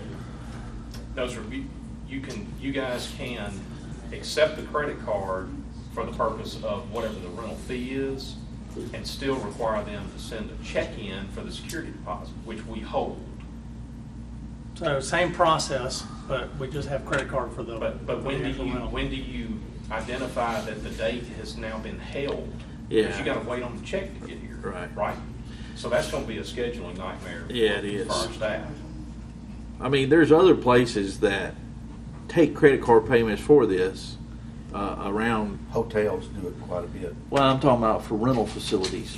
No, sir. You guys can accept the credit card for the purpose of whatever the rental fee is, and still require them to send a check in for the security deposit, which we hold. So same process, but we just have credit card for the. But when do you identify that the date has now been held? Yeah. Because you got to wait on the check to get here. Right. Right. So that's going to be a scheduling nightmare. Yeah, it is. For our staff. I mean, there's other places that take credit card payments for this around. Hotels do it quite a bit. Well, I'm talking about for rental of facilities,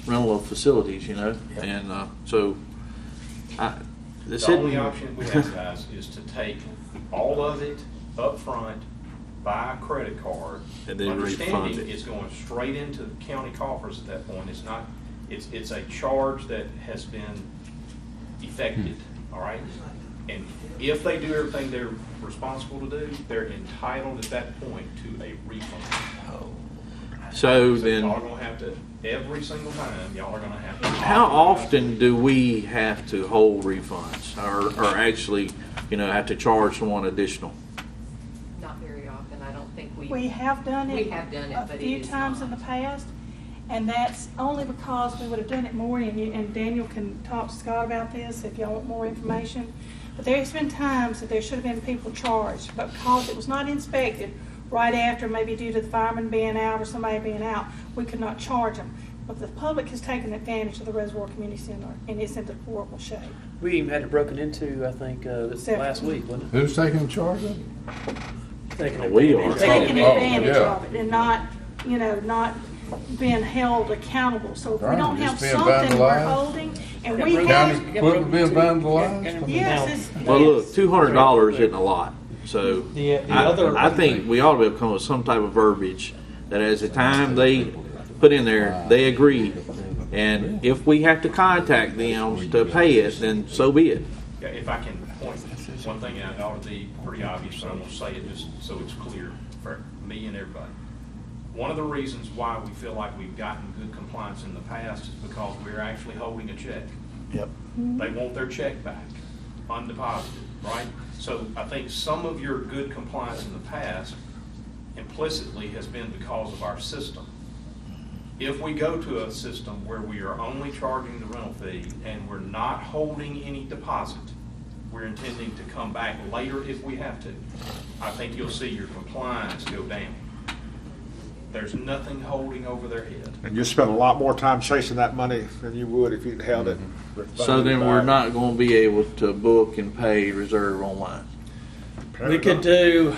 you know, Yep. and so The only option we have, guys, is to take all of it up front, buy a credit card, and then refund understanding it. it's going straight into the county coffers at that point. It's not. It's a charge that has been effected. All right. And if they do everything they're responsible to do, they're entitled at that point to a refund. So then, y'all are going to have to, every single time, y'all are going to have to. how often do we have to hold refunds, or actually, have to charge someone additional? Not very often. I don't think We have done it. We have done it, a but few it is times not. in the past, and that's only because we would have done it more, and Daniel can talk to Scott about this if y'all want more information. But there's been times that there should have been people charged, but because it was not inspected right after, maybe due to the fireman being out or somebody being out, we could not charge them. But the public has taken advantage of the Reservoir Community Center, and it's in horrible shape. We even had it broken into, I think, last week, wasn't it? Who's taking charge of it? Taking We are. Taking advantage yeah. of it and not, not being held accountable. So if we Darn, don't just have being something we're vandalized. holding, and we County have, Equipment being vandalized? yes, it's. Well, look, $200 isn't a lot. So I think we ought to come with some type of verbiage that as the time they put in there, they agree. And if we have to contact them to pay it, then so be it. Yeah, if I can point one thing out, it ought to be pretty obvious, but I'm going to say it just so it's clear for me and everybody. One of the reasons why we feel like we've gotten good compliance in the past is because we're actually holding a check. Yep. They want their check back, undeposited, right? So I think some of your good compliance in the past implicitly has been because of our system. If we go to a system where we are only charging the rental fee and we're not holding any deposit, we're intending to come back later if we have to, I think you'll see your compliance go down. There's nothing holding over their head. And you spend a lot more time chasing that money than you would if you'd held it. So then we're not going to be able to book and pay reserve online. We could do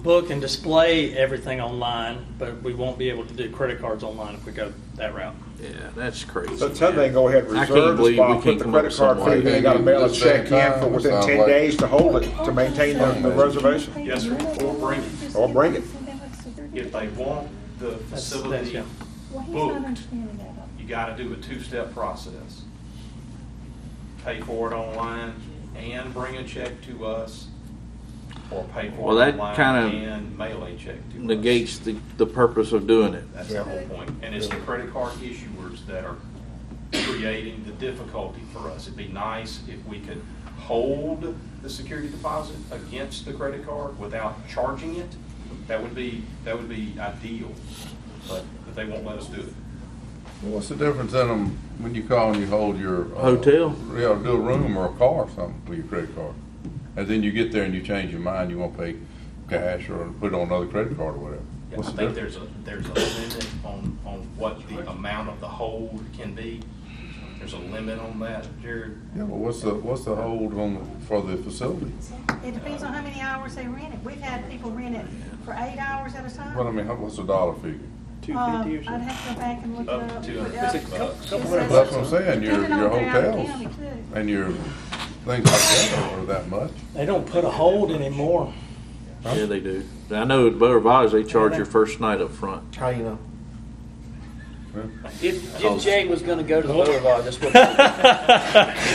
book and display everything online, but we won't be able to do credit cards online if we go that route. Yeah, that's crazy. So tell them they can go ahead and I can't reserve the believe we spot, can't put the come up credit with card some way. fee, then they gotta mail a check in for within Sounds 10 like- days to hold it, to maintain the reservation. Yes, sir, or bring it. Or bring it. If they want the facility yeah. Well, he's not booked, understanding that. you gotta do a two-step process. pay for it online and bring a check to us, or pay for Well, it that online kind and mail a check to of us. negates the purpose of doing it. That's the whole point. And it's the credit card issuers that are creating the difficulty for us. It'd be nice if we could hold the security deposit against the credit card without charging it. That would be ideal, but they won't let us do it. What's the difference in them when you call and you hold your Hotel? Yeah, do a room or a car or something with your credit card, and then you get there and you change your mind, you won't pay cash or put it on another credit card or whatever. Yeah, What's I the think difference? there's a limit on what the amount of the hold can be. There's a limit on that, Jared. Yeah, but what's the hold on for the facility? It depends on how many hours they rent it. We've had people rent it for 8 hours at a time. What I mean, what's the dollar figure? I'd have to go back and look it up. Up to That's what I'm saying. Your Depending on Broward hotels County, too. and your things like that are that much. They don't put a hold anymore. Yeah, they do. I know at Board of Supervisors, they charge your first night up front. How you know? If Jay was going to go to the Boulevard, that's what.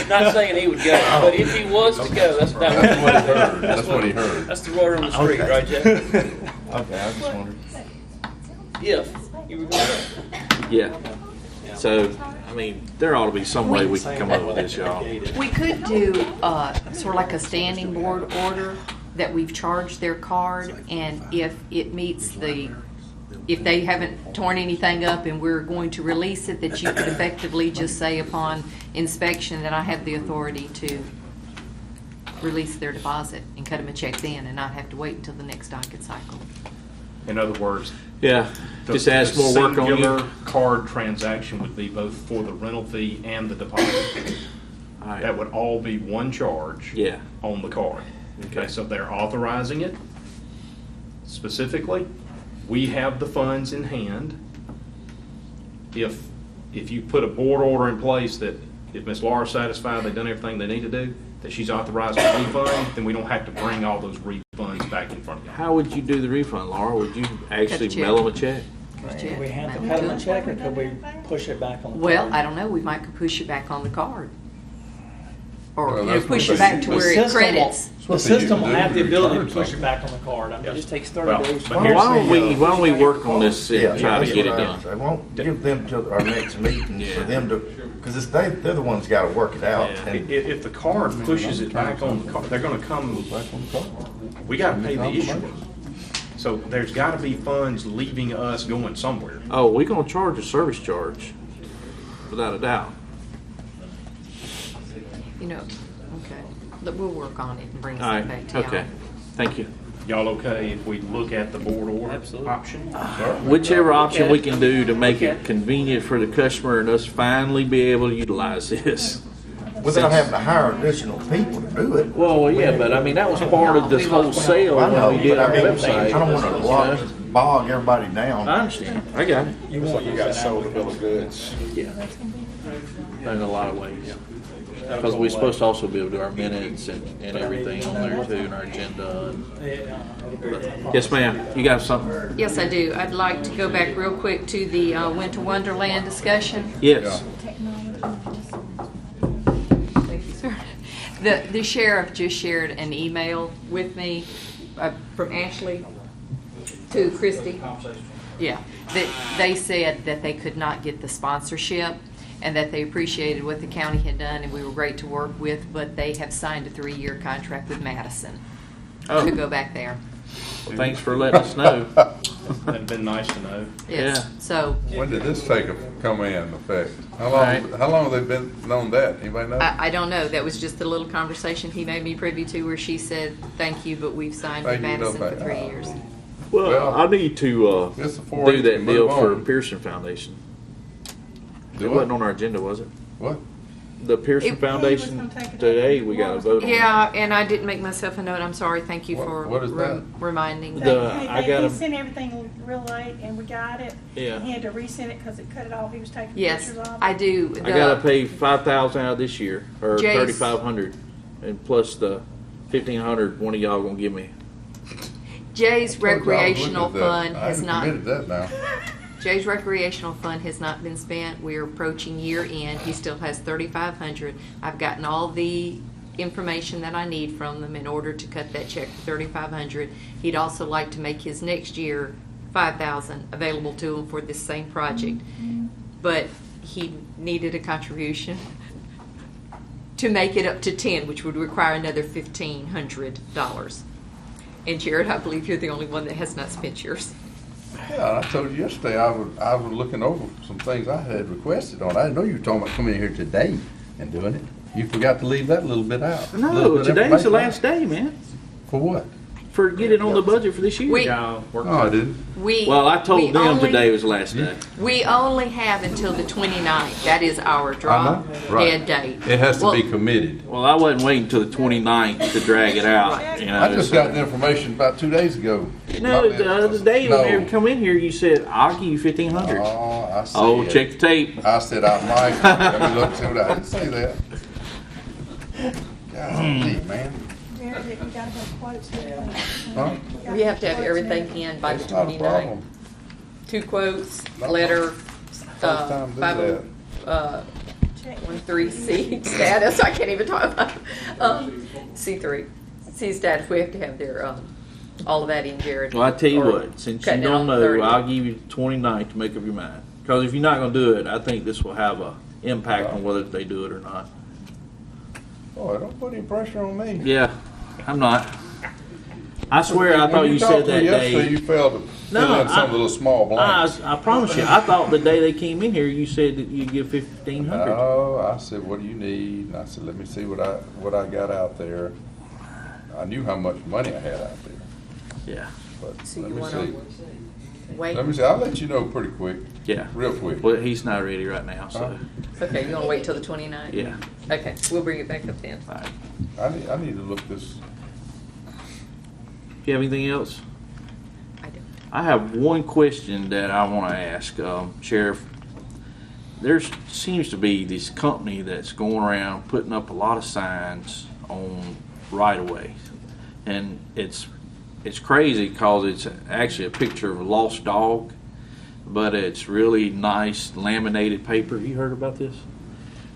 Not saying he would go, but if he was to go, that's what he heard. That's what he heard. That's the word on the street, Okay. right, Jay? Okay, I just wondered. If you were going to. Yeah. So, I mean, there ought to be some way we can come up with this, y'all. We could do sort of like a standing board order that we've charged their card, and if it meets if they haven't torn anything up and we're going to release it, that you could effectively just say upon inspection that I have the authority to release their deposit and cut them a check then and not have to wait until the next docket cycle. In other words, Yeah, just ask more work on singular you. card transaction would be both for the rental fee and the deposit. Alright. That would all be one charge. Yeah. On the card. Okay, so they're authorizing it specifically. We have the funds in hand. If you put a board order in place that if Ms. Laura's satisfied they've done everything they need to do, that she's authorized a refund, then we don't have to bring all those refunds back in front of you. How would you do the refund, Laura? Would you actually check. mail them a check? Do we have to cut them a check, or could we push it back on the Well, card? I don't know, we might could push it back on the card. Or Well, you know, that's push what it back to The where it system will- credits. The system will have the ability to Return push it something. back on the card. I mean, It just takes 30 Well, days. but Why don't we work on this Yeah, and try to that's get it what I done? was- I won't give them till our next meeting for Yeah. them to, because they're the ones got to work it out. Yeah. And If the card pushes it back on the card, they're gonna come, we gotta pay the issuer. So there's gotta be funds leaving us going somewhere. Oh, we're gonna charge a service charge, without a doubt. You know, okay, but we'll work on it and bring All it right, back to y'all. okay. Thank you. Y'all okay if we look at the board order Absolutely. option? Whichever option we can do to make it convenient for the customer and us finally be able to utilize this. without having to hire additional people to do it. Well, yeah, but I mean, that was part of this whole sale I know, when we did but our I mean, website. I don't want to bog everybody down. I understand. I got it. You want, you got sold a bill of goods. Yeah. In a lot of ways. Because we're supposed to also be able to do our minutes and everything on there too, and our agenda. Yes, ma'am. You got something? Yes, I do. I'd like to go back real quick to the Winter Wonderland discussion. Yes. Thank you, sir. The sheriff just shared an email with me from Ashley to Christie. Yeah, that they said that they could not get the sponsorship and that they appreciated what the county had done and we were great to work with, but they have signed a 3-year contract with Madison to go back there. Well, thanks for letting us know. That'd been nice to know. Yes, Yeah. so When did this come in effect? How Right. long have they been known that? Anybody know? I don't know. That was just a little conversation he made me privy to where she said, thank you, but we've signed with Thank you, no Madison for thank- 3 years. Well, I need to Guess the do 4-H that can deal move for on. Pearson Foundation. Do It what? wasn't on our agenda, was it? What? The Pearson It- Foundation, today we got to vote on it. Yeah, and I didn't make myself a note. I'm sorry. Thank you What- for what is that? reminding. I got He him. sent everything real late and we got it. Yeah. He had to resend it because it cut it off. He was taking Yes, pictures of it. I do. I gotta pay 5,000 out this year, or Jace. 3,500, and plus the 1,500 one of y'all gonna give me. Jay's I told you I was recreational looking at that. fund has I not. haven't committed that now. Jay's recreational fund has not been spent. We're approaching year end. He still has 3,500. I've gotten all the information that I need from them in order to cut that check for 3,500. He'd also like to make his next year 5,000 available to him for this same project. But he needed a contribution to make it up to 10, which would require another $1,500. And Jared, I believe you're the only one that has not spent yours. Yeah, I told you yesterday, I was looking over some things I had requested on. I didn't know you were talking about coming in here today and doing it. You forgot to leave that little bit out. No, today's the last day, man. For what? For getting on the budget for this year. No, I didn't. Well, I told them today was the last day. We only have until the 29th. That is our drop dead date. It has to be committed. Well, I wasn't waiting until the 29th to drag it out. You know, I just got the information about 2 days ago. No, the other day when you come in here, you said, I'll give you 1,500. Oh, I see. Oh, check the tape. I said, I might. Let me look, see what I didn't say that. Golly, man. Huh? We have to have everything in by the That's not a 29th. problem. 2 quotes, letter, 501(c) status. I can't even talk about C3. C status. We have to have their all of that in, Jared. Well, I tell you Or what, since you cutting it don't off know, 30. I'll give you the 29th to make up your mind. Because if you're not going to do it, I think this will have an impact on whether they do it or not. Boy, don't put any pressure on me. Yeah, I'm not. I swear, I thought you said that day. You failed to fill in some little small blanks. I promise you, I thought the day they came in here, you said that you'd give 1,500. No, I said, what do you need? And I said, let me see what I got out there. I knew how much money I had out there. Yeah. But So let you me want see. to wait? Let me see. I'll let you know pretty quick. Yeah. Real quick. Well, he's not ready right now, so. Okay, you want to wait till the 29th? Yeah. Okay, we'll bring it back up then. All right. I need to look this. Do you have anything else? I do. I have one question that I want to ask, Sheriff. There seems to be this company that's going around putting up a lot of signs on right-of-ways. And it's crazy because it's actually a picture of a lost dog, but it's really nice laminated paper. You heard about this?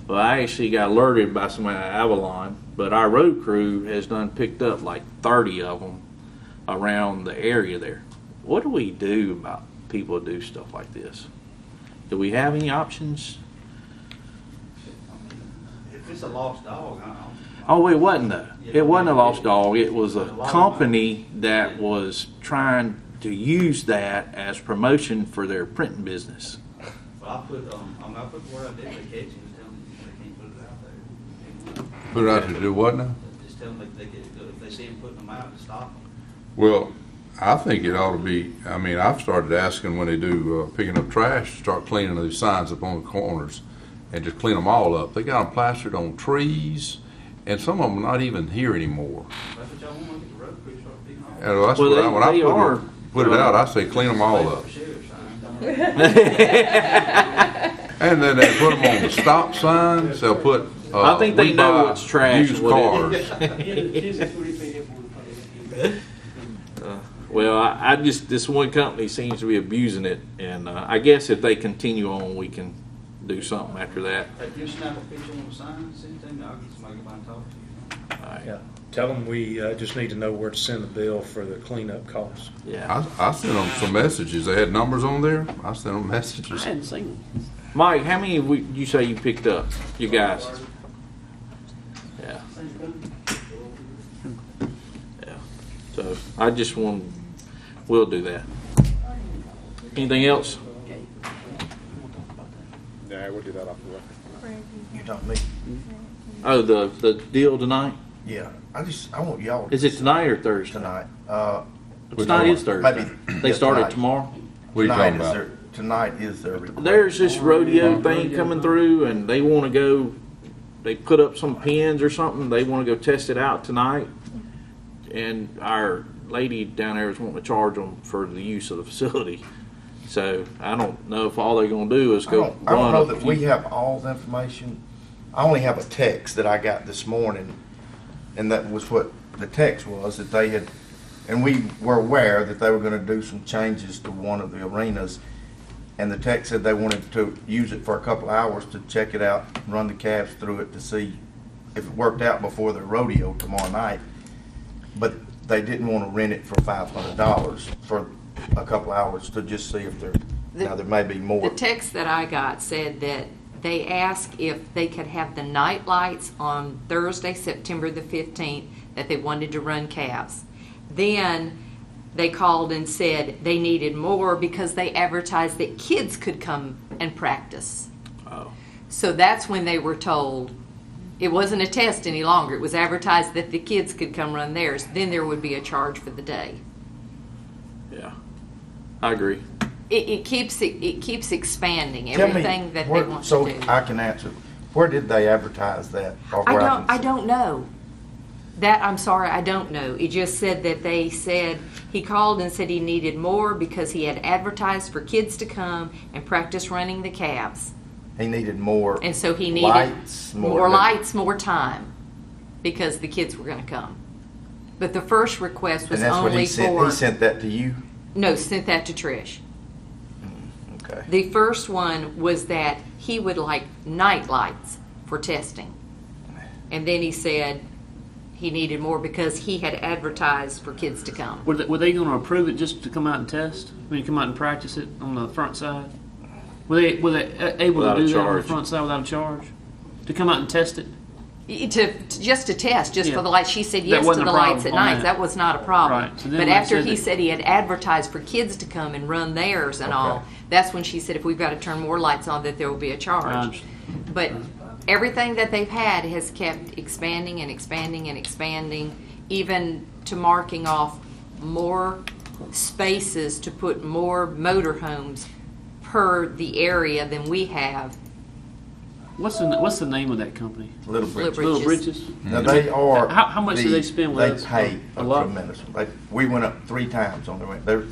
Well, I actually got alerted by somebody at Avalon, but our road crew has done picked up like 30 of them around the area there. What do we do about people who do stuff like this? Do we have any options? If it's a lost dog, I don't know. Oh, it wasn't though. It wasn't a lost dog. It was a company that was trying to use that as promotion for their printing business. Well, I put where I did the catch and tell them they can't put it out there. Put it out there to do what now? Just tell them if they see them putting them out, to stop them. Well, I think it ought to be, I mean, I've started asking when they do picking up trash, start cleaning those signs up on the corners and just clean them all up. They got them plastered on trees, and some of them are not even here anymore. That's what y'all want to get the road crew start picking off. And that's Well, when I they are. put it out, I say clean them all up. And then they put them on the stop signs, they'll put, I think they we know buy what's trash. used and what cars. Well, I just, this one company seems to be abusing it, and I guess if they continue on, we can do something after that. If you snap a picture on the sign, send it to me, I'll get somebody to come by and talk to you. All right. Yeah, tell them we just need to know where to send the bill for the cleanup costs. Yeah. I sent them some messages, they had numbers on there, I sent them messages. I hadn't seen them. Mike, how many you say you picked up, you guys? Yeah. Yeah. So I just want, we'll do that. Anything else? Yeah, we'll do that off the record. You talking to me? Oh, the deal tonight? Yeah, I want y'all. Is it tonight or Thursday? Tonight. Tonight is Thursday. Maybe. They yeah, started tonight. tomorrow? What are you talking about? Tonight is their request. There's this rodeo thing coming through, and they want to go, they put up some pins or something, they want to go test it out tonight. And our lady down there is wanting to charge them for the use of the facility. So I don't know if all they're going to do is go I don't know run that we have all the information. I only have a text that I got this morning, and that was what the text was, that they had, and we were aware that they were going to do some changes to one of the arenas. and the tech said they wanted to use it for a couple of hours to check it out, run the cabs through it to see if it worked out before the rodeo tomorrow night. But they didn't want to rent it for $500 for a couple of hours to just see if now there may be more. The text that I got said that they asked if they could have the night lights on Thursday, September the 15th, that they wanted to run calves. Then they called and said they needed more because they advertised that kids could come and practice. Oh. So that's when they were told it wasn't a test any longer. It was advertised that the kids could come run theirs. Then there would be a charge for the day. Yeah, I agree. It keeps expanding Tell me, everything that where, they want so to do. I can answer. Where did they advertise that? Or where I can don't know. That, I'm sorry, I don't know. It just said that they said he called and said he needed more because he had advertised for kids to come and practice running the calves. He needed more. And so he needed lights, more lights, more time, because the kids were going to come. But the first request was and that's only what he sent. for. He sent that to you. No, sent that to Trish. Okay. The first one was that he would like night lights for testing, and then he said he needed more because he had advertised for kids to come. Were they going to approve it just to come out and test? I mean, come out and practice it on the front side? Were they able Without to a do that on the charge. front side without a charge? To come out and test it? Just to test, just Yeah. for the lights. She said That yes to wasn't the a problem lights at on night. that. That was not a problem. Right. So then but when after it said he that- said he had advertised for kids to come and run theirs and all, that's when she said if we've got to turn more lights on, that there will be a charge. But everything that they've had has kept expanding and expanding and expanding, even to marking off more spaces to put more motorhomes per the area than we have. What's the name of that company? Little Bridges. Little Bridges. Now they are. How much do they spend with us? They pay A a lot? tremendous. We went up 3 times on their rent. They're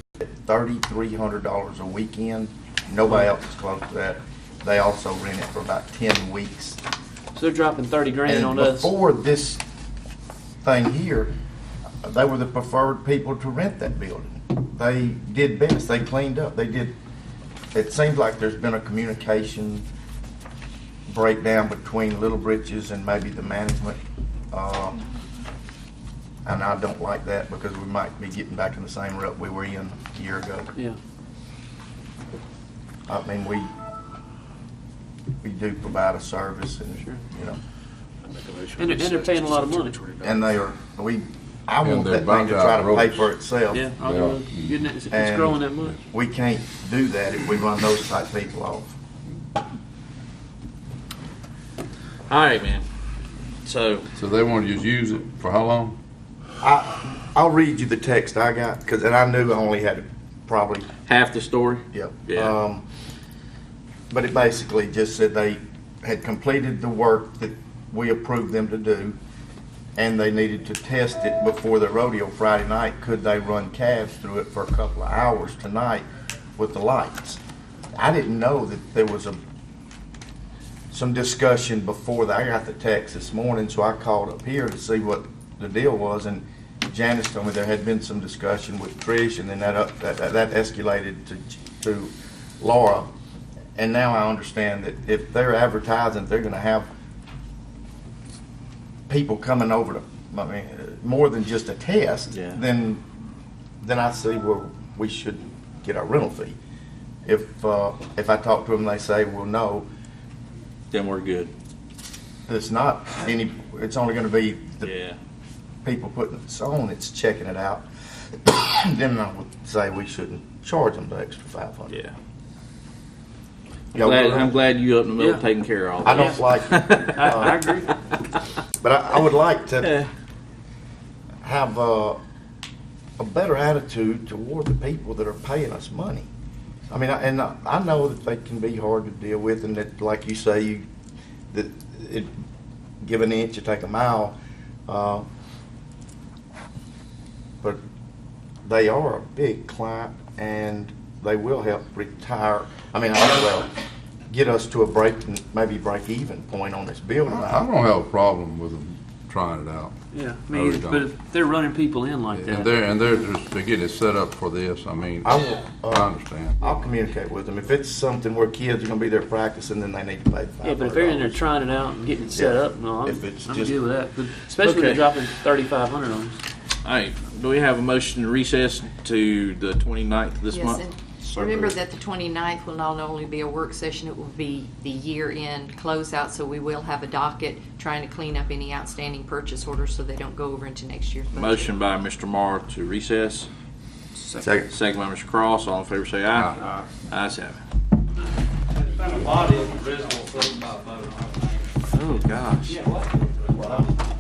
$3,300 a weekend. Nobody else is close to that. They also rent it for about 10 weeks. So they're dropping 30 grand And on us. before this thing here, they were the preferred people to rent that building. They did best. They cleaned up. They did. It seems like there's been a communication breakdown between Little Britches and maybe the management. And I don't like that because we might be getting back in the same rut we were in a year ago. Yeah. I mean, we do provide a service and, you know. And they're paying a lot of money. And they are, I And want they're that thing to try to pay roads. for itself. Yeah. It's And growing that much. We can't do that if we run those type people off. All right, man. So they want to just use it for how long? I'll read you the text I got, and I knew I only had probably half the story. Yep. Yeah. But it basically just said they had completed the work that we approved them to do, and they needed to test it before the rodeo Friday night. Could they run calves through it for a couple of hours tonight with the lights? I didn't know that there was some discussion before that. I got the text this morning, so I called up here to see what the deal was, and Janice told me there had been some discussion with Trish, and then that escalated to Laura. And now I understand that if they're advertising, they're going to have people coming over to, I mean, more than just a test. Yeah. Then I see where we should get our rental fee. If I talk to them, they say, well, no. Then we're good. It's not any. It's only going to be the Yeah. people putting this on. It's checking it out. Then I would say we shouldn't charge them the extra $500. Yeah. I'm glad you up in the middle taking care of all that. I don't like. I agree. But I would like to have a better attitude toward the people that are paying us money. I mean, I know that they can be hard to deal with, and that, like you say, give an inch, you take a mile. But they are a big client, and they will help retire. I mean, get us to a break-even point on this building. I don't have a problem with them trying it out. Yeah, I I really mean, don't. but if they're running people in like that. They're getting it set up for this, I mean, I I will, understand. I'll communicate with them. If it's something where kids are gonna be there practicing, then they need to pay $500. Yeah, but if they're in there trying it out and getting it set Yeah. up, no, I'm If it's I'm just- good with that. But especially when Okay. they're dropping 3,500 on us. All right, do we have a motion to recess to the 29th of this Yes, month? and remember that the 29th will not only be a work session, it will be the year-end closeout, so we will have a docket trying to clean up any outstanding purchase orders so they don't go over into next year's budget. Motion by Mr. Marr to recess. Second. Second by Mr. Cross. All in favor say aye. Aye. Ayes have it. There's been a lot of original 35 vote. Oh, gosh. Yeah, what?